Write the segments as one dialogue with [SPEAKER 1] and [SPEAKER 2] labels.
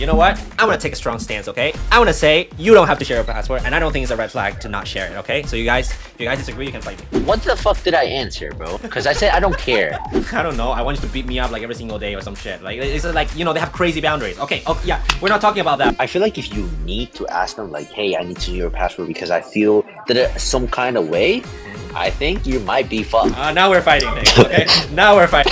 [SPEAKER 1] You know what? I want to take a strong stance, okay? I want to say you don't have to share your password, and I don't think it's a red flag to not share it, okay? So if you guys disagree, you can fight me.
[SPEAKER 2] What the fuck did I answer, bro? Because I said I don't care.
[SPEAKER 1] I don't know. I want you to beat me up like every single day or some shit. Like it's like, you know, they have crazy boundaries. Okay, oh yeah, we're not talking about that.
[SPEAKER 2] I feel like if you need to ask them, like, hey, I need to know your password because I feel that some kind of way, I think you might be fucked.
[SPEAKER 1] Now we're fighting things, okay? Now we're fighting.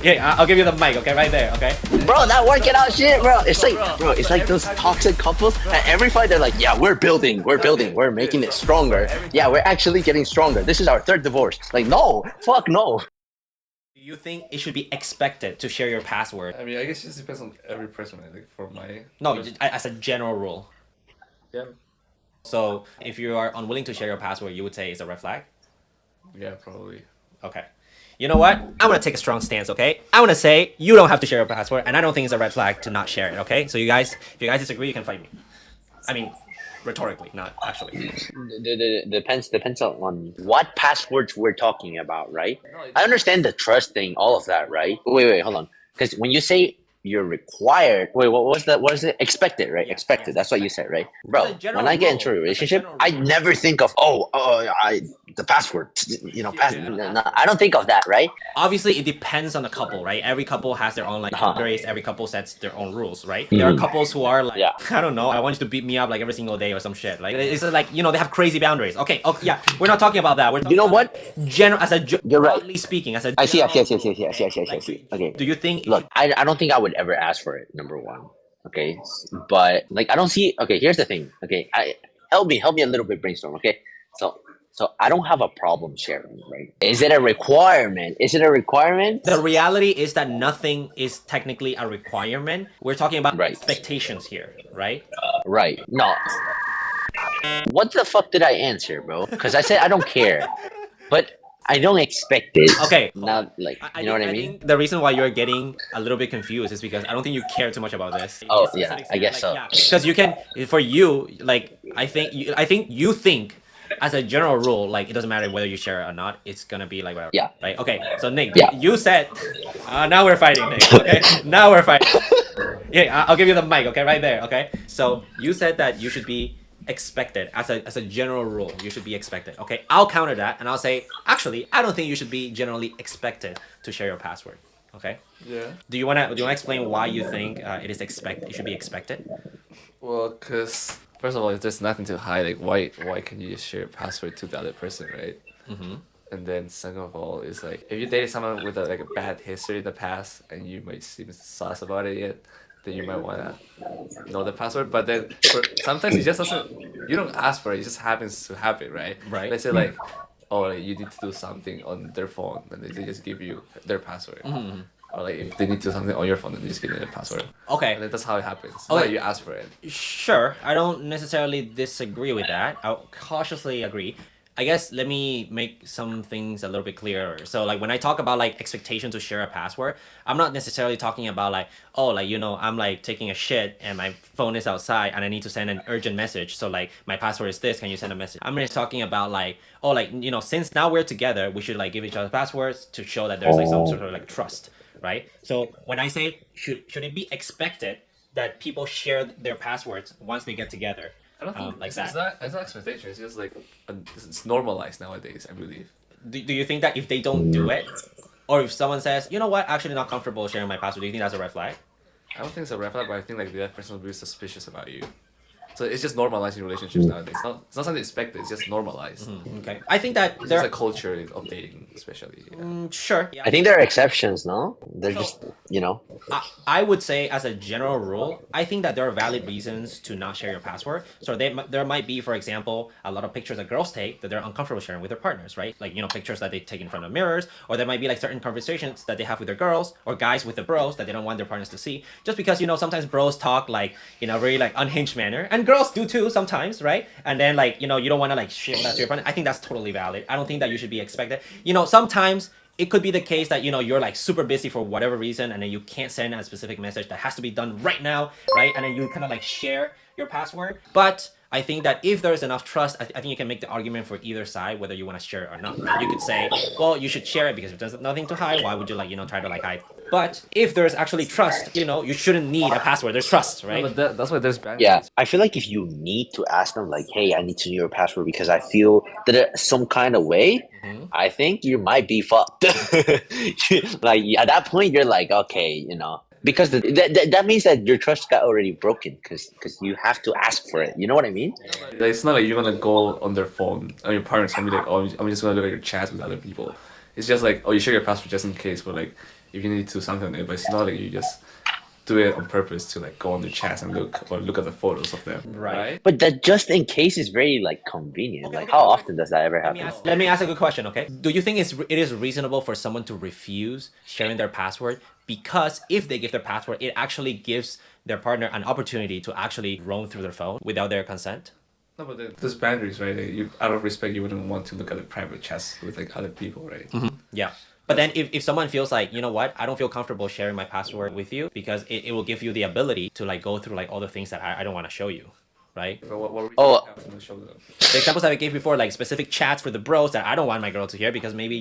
[SPEAKER 1] Okay, I'll give you the mic, okay? Right there, okay?
[SPEAKER 2] Bro, not working out shit, bro. It's like those toxic couples. At every fight, they're like, yeah, we're building, we're making it stronger. Yeah, we're actually getting stronger. This is our third divorce. Like, no, fuck no.
[SPEAKER 1] Do you think it should be expected to share your password?
[SPEAKER 3] I mean, I guess it just depends on every person. I think for my
[SPEAKER 1] No, as a general rule.
[SPEAKER 3] yeah,
[SPEAKER 1] So if you are unwilling to share your password, you would say it's a red flag?
[SPEAKER 3] yeah, probably.
[SPEAKER 1] Okay. You know what? I want to take a strong stance, okay? I want to say you don't have to share your password, and I don't think it's a red flag to not share it, okay? So if you guys disagree, you can fight me. I mean, rhetorically, not actually.
[SPEAKER 2] Depends on what passwords we're talking about, right? I understand the trust thing, all of that, right? Wait, hold on. Because when you say you're required, wait, what was that? What is it? Expected, right?
[SPEAKER 1] Yeah,
[SPEAKER 2] Expected.
[SPEAKER 1] yes,
[SPEAKER 2] That's what you said, right?
[SPEAKER 1] It's a
[SPEAKER 2] Bro,
[SPEAKER 1] general
[SPEAKER 2] when I get
[SPEAKER 1] rule.
[SPEAKER 2] into a
[SPEAKER 1] It's a
[SPEAKER 2] relationship,
[SPEAKER 1] general
[SPEAKER 2] I
[SPEAKER 1] rule.
[SPEAKER 2] never think of the password.
[SPEAKER 1] Yeah.
[SPEAKER 2] No, I don't think of that, right?
[SPEAKER 1] Obviously, it depends on the couple, right? Every couple has their own like
[SPEAKER 2] Uh-huh.
[SPEAKER 1] boundaries. Every couple sets their own rules, right? There are couples who are like,
[SPEAKER 2] Yeah.
[SPEAKER 1] I don't know, I want you to beat me up like every single day or some shit. Like it's like, you know, they have crazy boundaries. Okay, yeah, we're not talking about that. We're talking
[SPEAKER 2] You know
[SPEAKER 1] about,
[SPEAKER 2] what?
[SPEAKER 1] like, you're right. Broadly speaking, as a
[SPEAKER 2] I see.
[SPEAKER 1] general rule,
[SPEAKER 2] I
[SPEAKER 1] okay?
[SPEAKER 2] see. Okay.
[SPEAKER 1] Do you think?
[SPEAKER 2] Look, I don't think I would ever ask for it. Number one, okay, but like I don't see. Okay, here's the thing. Okay, help me a little bit brainstorm. Okay, so I don't have a problem sharing, right? Is it a requirement?
[SPEAKER 1] The reality is that nothing is technically a requirement. We're talking about
[SPEAKER 2] Right.
[SPEAKER 1] expectations here, right?
[SPEAKER 2] Right. No. What the fuck did I answer, bro? Because I said I don't care, but I don't expect it.
[SPEAKER 1] Okay.
[SPEAKER 2] Not like you know what I mean.
[SPEAKER 1] think the reason why you're getting a little bit confused is because I don't think you care too much about this.
[SPEAKER 2] Oh, yeah, I guess so.
[SPEAKER 1] Because you can, for you, like I think you think as a general rule, like it doesn't matter whether you share it or not. It's gonna be like whatever.
[SPEAKER 2] Yeah.
[SPEAKER 1] Right. Okay. So Nick,
[SPEAKER 2] Yeah.
[SPEAKER 1] you said. Now we're fighting, Nick. Okay. Now we're fighting. Yeah. I'll give you the mic. Okay. Right there. Okay. So you said that you should be expected as a general rule. You should be expected. Okay. I'll counter that and I'll say actually I don't think you should be generally expected to share your password. Okay.
[SPEAKER 3] Yeah.
[SPEAKER 1] Do you wanna explain why you think it should be expected?
[SPEAKER 3] Well, cause first of all, there's nothing to hide. Like, why can you just share your password to the other person, right?
[SPEAKER 1] Mm-hmm.
[SPEAKER 3] And then second of all, is like if you dated someone with a bad history in the past and you might seem sus about it yet, then you might wanna know the password. But then sometimes it just doesn't. You don't ask for it. It just happens to happen, right?
[SPEAKER 1] Right.
[SPEAKER 3] Let's say like, oh, like, you need to do something on their phone, and they just give you their password.
[SPEAKER 1] Mm-hmm.
[SPEAKER 3] Or like if they need to do something on your phone, then they just give you their password.
[SPEAKER 1] Okay.
[SPEAKER 3] And then that's how it happens. It's
[SPEAKER 1] Okay.
[SPEAKER 3] not like you ask for it.
[SPEAKER 1] Sure, I don't necessarily disagree with that. I'll cautiously agree. I guess let me make some things a little bit clearer. So like when I talk about like expectation to share a password, I'm not necessarily talking about like, oh, like, you know, I'm like taking a shit and my phone is outside and I need to send an urgent message. So like my password is this, can you send a message? I'm just talking about like, oh, like, you know, since now we're together, we should like give each other passwords to show that there's like some sort of like trust, right? So when I say should it be expected that people share their passwords once they get together?
[SPEAKER 3] I don't think
[SPEAKER 1] Like
[SPEAKER 3] it's
[SPEAKER 1] that.
[SPEAKER 3] not expectation. It's just like it's normalized nowadays. I believe.
[SPEAKER 1] Do you think that if they don't do it, or if someone says, you know what, actually not comfortable sharing my password, do you think that's a red flag?
[SPEAKER 3] I don't think it's a red flag, but I think like the other person will be suspicious about you. So it's just normalizing relationships nowadays. It's not something expected. It's just normalized.
[SPEAKER 1] Okay, I think that
[SPEAKER 3] It's
[SPEAKER 1] there.
[SPEAKER 3] just a culture of dating, especially. Yeah.
[SPEAKER 1] Sure.
[SPEAKER 2] I think there are exceptions, no? They're just, you know.
[SPEAKER 1] I would say, as a general rule, I think that there are valid reasons to not share your password. So there might be, for example, a lot of pictures that girls take that they're uncomfortable sharing with their partners, right? Like, you know, pictures that they take in front of mirrors, or there might be like certain conversations that they have with their girls, or guys with the bros that they don't want their partners to see. Just because, you know, sometimes bros talk like in a very like unhinged manner, and girls do too sometimes, right? And then like, you know, you don't want to like share that to your partner. I think that's totally valid. I don't think that you should be expected. You know, sometimes it could be the case that, you know, you're like super busy for whatever reason and then you can't send a specific message that has to be done right now, right? And then you kind of like share your password. But I think that if there's enough trust, I think you can make the argument for either side, whether you want to share it or not. Right? You could say, well, you should share it because if there's nothing to hide, why would you like, you know, try to like hide But if there's actually trust, you shouldn't need a password. There's trust, right?
[SPEAKER 3] No, but that's why there's boundaries.
[SPEAKER 2] Yeah, I feel like if you need to ask them, like, hey, I need to know your password because I feel that some kind of way,
[SPEAKER 1] Mhm.
[SPEAKER 2] I think you might be fucked. Like, at that point, you're like, okay, because that means that your trust got already broken because you have to ask for it. You know what I mean?
[SPEAKER 3] Like, it's not like you're gonna go on their phone and your partner's gonna be like, oh, I'm just gonna look at your chats with other people. It's just like, oh, you share your password just in case, but like if you need to something, but it's not like you just do it on purpose to like go on the chats and look at the photos of them, right?
[SPEAKER 2] But that just in case is very like convenient. Like, how often does that ever happen?
[SPEAKER 1] Let me ask a good question, okay? Do you think it is reasonable for someone to refuse sharing their password because if they give their password, it actually gives their partner an opportunity to actually roam through their phone without their consent?
[SPEAKER 3] No, but there's boundaries, right? Like, you, out of respect, you wouldn't want to look at the private chats with like other people, right?
[SPEAKER 1] Yeah. But then if someone feels like, you know what, I don't feel comfortable sharing my password with you because it will give you the ability to like go through like all the things that I don't want to show you, right?
[SPEAKER 3] But what reason
[SPEAKER 2] Oh.
[SPEAKER 3] do you have to show them?
[SPEAKER 1] The examples that I gave before, like specific chats for the bros that I don't want my girl to hear because maybe,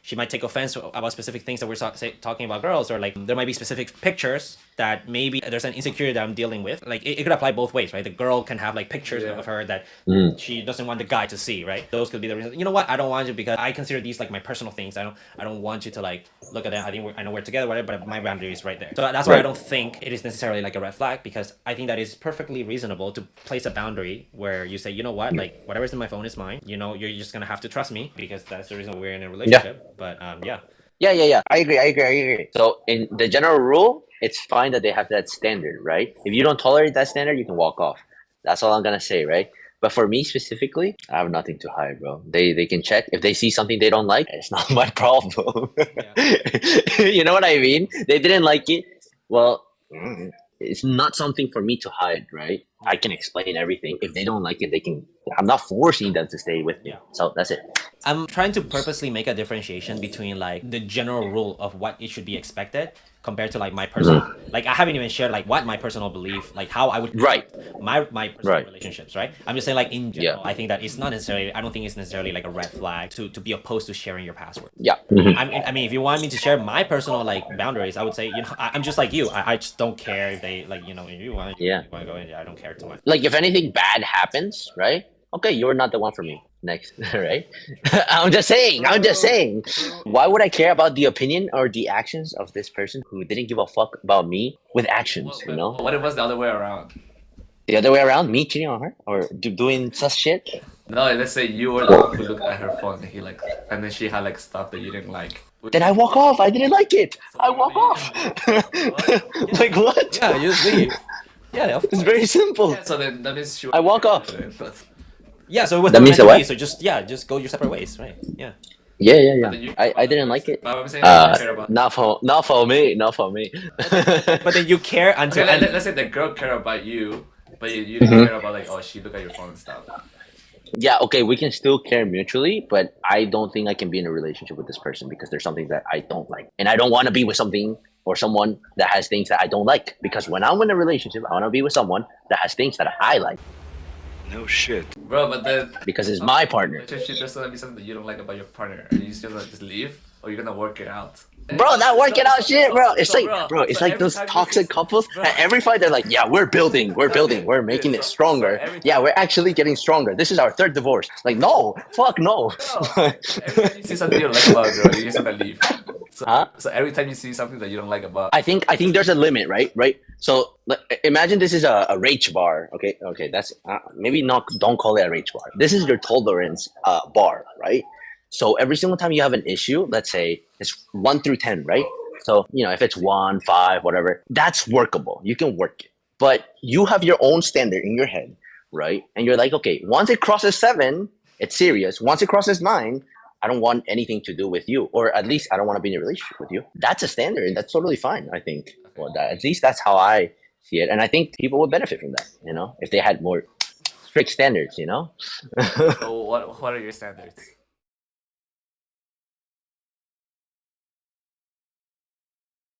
[SPEAKER 1] she might take offense about specific things that we're talking about girls, or like there might be specific pictures that maybe there's an insecurity that I'm dealing with. Like it could apply both ways, right? The girl can have like pictures
[SPEAKER 3] Yeah.
[SPEAKER 1] of her that she doesn't want the guy to see, right? Those could be the reasons. You know what? I don't want you because I consider these like my personal things. I don't want you to like look at them. I know we're together, whatever, but my boundary is right there. So that's why I
[SPEAKER 2] Right.
[SPEAKER 1] don't think it is necessarily like a red flag because I think that is perfectly reasonable to place a boundary where you say, you know what, like whatever's in my phone is mine. You're just gonna have to trust me because that's the reason we're in a relationship. But yeah.
[SPEAKER 2] Yeah. I agree. So in the general rule, it's fine that they have that standard, right? If you don't tolerate that standard, you can walk off. That's all I'm gonna say, right? But for me specifically, I have nothing to hide, bro. They can check if they see something they don't like. It's not my problem. You know what I mean? They didn't like it. Well, it's not something for me to hide, right? I can explain everything. If they don't like it, they can. I'm not forcing them to stay with me.
[SPEAKER 1] Yeah.
[SPEAKER 2] So that's it.
[SPEAKER 1] I'm trying to purposely make a differentiation between like the general rule of what it should be expected compared to like my personal like I haven't even shared like what my personal belief, like how I would
[SPEAKER 2] Right.
[SPEAKER 1] my personal
[SPEAKER 2] Right.
[SPEAKER 1] relationships, right? I'm just saying like in general,
[SPEAKER 2] Yeah.
[SPEAKER 1] I think that it's not necessarily I don't think it's necessarily like a red flag to be opposed to sharing your password.
[SPEAKER 2] Yeah.
[SPEAKER 1] I mean, if you want me to share my personal like boundaries, I would say, I'm just like you. I just don't care if they like, if you want,
[SPEAKER 2] Yeah.
[SPEAKER 1] you want to go in there. I don't care too much.
[SPEAKER 2] Like if anything bad happens, right? Okay, you're not the one for me. Next, right? I'm just saying. Why would I care about the opinion or the actions of this person who didn't give a fuck about me with actions? You know,
[SPEAKER 3] What if it was the other way around?
[SPEAKER 2] the other way around, me cheating on her or doing such shit.
[SPEAKER 3] No, let's say you were the one who looked at her phone and and then she had like stuff that you didn't like.
[SPEAKER 2] Then I walk off. I didn't like it. I walk off. Like what?
[SPEAKER 1] Yeah, you just leave. Yeah, of
[SPEAKER 2] It's
[SPEAKER 1] course.
[SPEAKER 2] very simple.
[SPEAKER 3] Yeah, so then that means she.
[SPEAKER 2] I walk off.
[SPEAKER 3] But
[SPEAKER 1] Yeah, so it was
[SPEAKER 2] That
[SPEAKER 1] never
[SPEAKER 2] means
[SPEAKER 1] meant to
[SPEAKER 2] that
[SPEAKER 1] be.
[SPEAKER 2] what?
[SPEAKER 1] So just go your separate ways, right? Yeah.
[SPEAKER 2] Yeah.
[SPEAKER 3] then you.
[SPEAKER 2] I didn't like it.
[SPEAKER 3] But I'm saying you care about.
[SPEAKER 2] Not for me.
[SPEAKER 1] But then you care until
[SPEAKER 3] Okay, let's say the girl care about you, but you didn't care about like, oh, she look at your phone and stuff.
[SPEAKER 2] Yeah, okay, we can still care mutually, but I don't think I can be in a relationship with this person because there's something that I don't like. And I don't want to be with something or someone that has things that I don't like. Because when I'm in a relationship, I want to be with someone that has things that I like
[SPEAKER 4] No shit.
[SPEAKER 3] Bro, but then
[SPEAKER 2] because it's my partner.
[SPEAKER 3] relationship there's gonna be something that you don't like about your partner, and you just gonna just leave, or you're gonna work it out.
[SPEAKER 2] Bro, that working out shit, bro. It's
[SPEAKER 3] So,
[SPEAKER 2] like,
[SPEAKER 3] bro,
[SPEAKER 2] it's
[SPEAKER 3] so
[SPEAKER 2] like
[SPEAKER 3] every
[SPEAKER 2] those
[SPEAKER 3] time you
[SPEAKER 2] toxic
[SPEAKER 3] see-
[SPEAKER 2] couples.
[SPEAKER 3] bro.
[SPEAKER 2] And every fight, they're like, yeah, we're building, we're making it stronger.
[SPEAKER 3] every
[SPEAKER 2] Yeah,
[SPEAKER 3] time-
[SPEAKER 2] we're actually getting stronger. This is our third divorce. Like, no, fuck no.
[SPEAKER 3] Every time you see something you don't like about a girl, you just gonna leave. So,
[SPEAKER 2] Huh?
[SPEAKER 3] so every time you see something that you don't like about,
[SPEAKER 2] I think there's a limit, right? So like, imagine this is a rage bar. Okay, that's maybe not. Don't call it a rage bar. This is your tolerance bar, right? So every single time you have an issue, let's say it's 1 through 10, right? So if it's 1, 5, whatever, that's workable. You can work it, but you have your own standard in your head, right? And you're like, okay, once it crosses 7, it's serious. Once it crosses 9. I don't want anything to do with you, or at least I don't want to be in a relationship with you. That's a standard, and that's totally fine. I think. Well, at least that's how I see it, and I think people would benefit from that. If they had more strict standards.
[SPEAKER 3] so what are your standards?